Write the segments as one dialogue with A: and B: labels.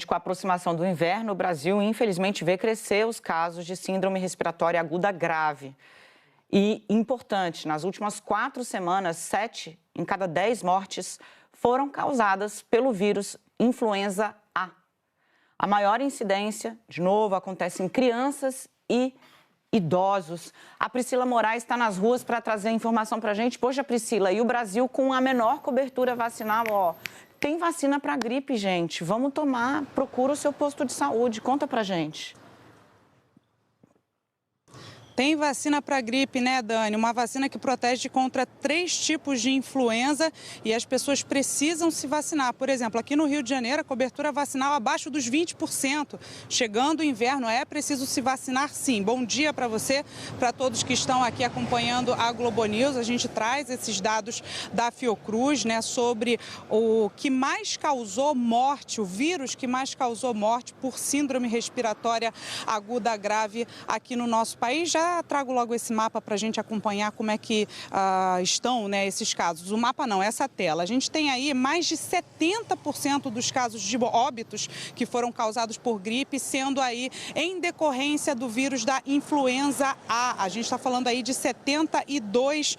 A: Com a aproximação do inverno, o Brasil, infelizmente, vê crescer os casos de síndrome respiratória aguda grave. E, importante, nas últimas 4 semanas, 7 em cada 10 mortes foram causadas pelo vírus influenza A. A maior incidência, de novo, acontece em crianças e idosos. A Priscila Moraes está nas ruas para trazer informação para a gente. Poxa, Priscila, e o Brasil com a menor cobertura vacinal, ó. Tem vacina para gripe, gente. Vamos tomar, procura o seu posto de saúde. Conta pra gente.
B: Tem vacina para gripe, né, Dani? Uma vacina que protege contra 3 tipos de influenza e as pessoas precisam se vacinar. Por exemplo, aqui no Rio de Janeiro, a cobertura vacinal abaixo dos 20%. Chegando o inverno, é preciso se vacinar sim. Bom dia para você, para todos que estão aqui acompanhando a Globo News. A gente traz esses dados da Fiocruz, né, sobre o que mais causou morte, o vírus que mais causou morte por síndrome respiratória aguda grave aqui no nosso país. Já trago logo esse mapa para a gente acompanhar como é que estão, né, esses casos. O mapa não, essa tela. A gente tem aí mais de 70% dos casos de óbitos que foram causados por gripe, sendo aí em decorrência do vírus da influenza A. A gente está falando aí de 72,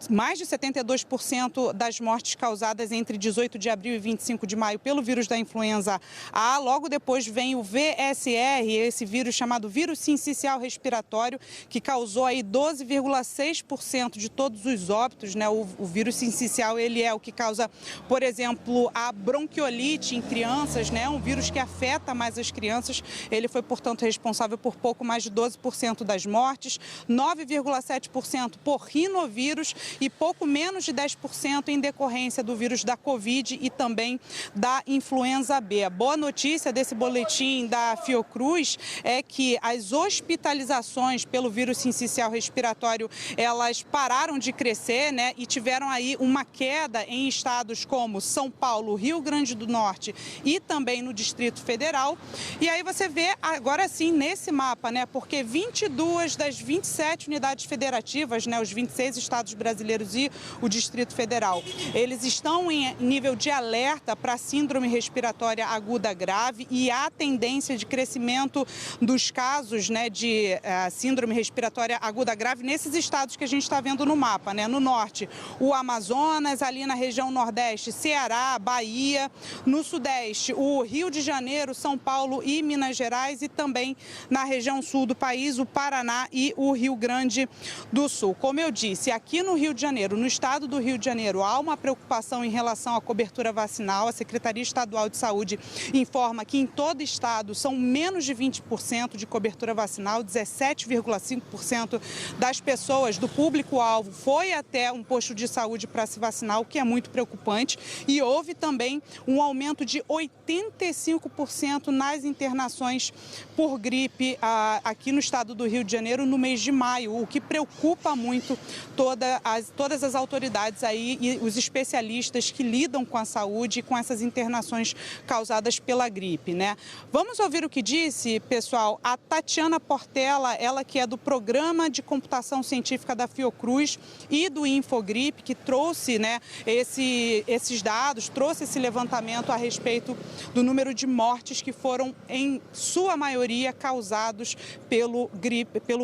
B: mais de 72% das mortes causadas entre 18 de abril e 25 de maio pelo vírus da influenza A. Logo depois vem o VSR, esse vírus chamado vírus sincicial respiratório, que causou aí 12,6% de todos os óbitos, né? O vírus sincicial, ele é o que causa, por exemplo, a bronquiolite em crianças, né? Um vírus que afeta mais as crianças. Ele foi, portanto, responsável por pouco mais de 12% das mortes, 9,7% por rinovírus e pouco menos de 10% em decorrência do vírus da Covid e também da influenza B. A boa notícia desse boletim da Fiocruz é que as hospitalizações pelo vírus sincicial respiratório, elas pararam de crescer, né, e tiveram aí uma queda em estados como São Paulo, Rio Grande do Norte e também no Distrito Federal. E aí você vê agora sim nesse mapa, né, porque 22 das 27 unidades federativas, né, os 26 estados brasileiros e o Distrito Federal, eles estão em nível de alerta para síndrome respiratória aguda grave e há tendência de crescimento dos casos, né, de síndrome respiratória aguda grave nesses estados que a gente está vendo no mapa, né? No norte, o Amazonas, ali na região nordeste, Ceará, Bahia, no sudeste, o Rio de Janeiro, São Paulo e Minas Gerais e também na região sul do país, o Paraná e o Rio Grande do Sul. Como eu disse, aqui no Rio de Janeiro, no estado do Rio de Janeiro, há uma preocupação em relação à cobertura vacinal. A Secretaria Estadual de Saúde informa que em todo o estado são menos de 20% de cobertura vacinal, 17,5% das pessoas do público-alvo foi até um posto de saúde para se vacinar, o que é muito preocupante. E houve também um aumento de 85% nas internações por gripe aqui no estado do Rio de Janeiro no mês de maio, o que preocupa muito todas as autoridades aí e os especialistas que lidam com a saúde e com essas internações causadas pela gripe, né? Vamos ouvir o que disse, pessoal, a Tatiana Portela, ela que é do Programa de Computação Científica da Fiocruz e do Infogripe, que trouxe, né, esses dados, trouxe esse levantamento a respeito do número de mortes que foram, em sua maioria, causados pelo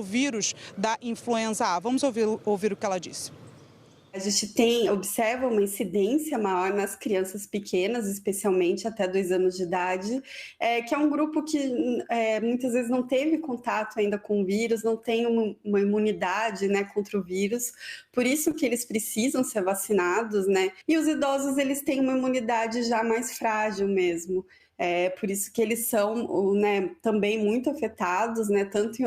B: vírus da influenza A. Vamos ouvir o que ela disse.
C: A gente observa uma incidência maior nas crianças pequenas, especialmente até 2 anos de idade, que é um grupo que muitas vezes não teve contato ainda com o vírus, não tem uma imunidade, né, contra o vírus, por isso que eles precisam ser vacinados, né? E os idosos, eles têm uma imunidade já mais frágil mesmo. Por isso que eles são, né, também muito afetados, né, tanto em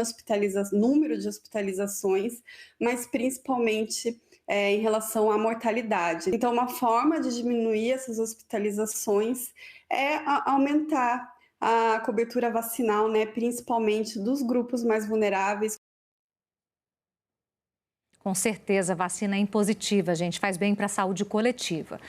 C: número de hospitalizações, mas principalmente em relação à mortalidade. Então, uma forma de diminuir essas hospitalizações é aumentar a cobertura vacinal, né, principalmente dos grupos mais vulneráveis.
D: Com certeza, a vacina é impositiva, gente, faz bem para a saúde coletiva.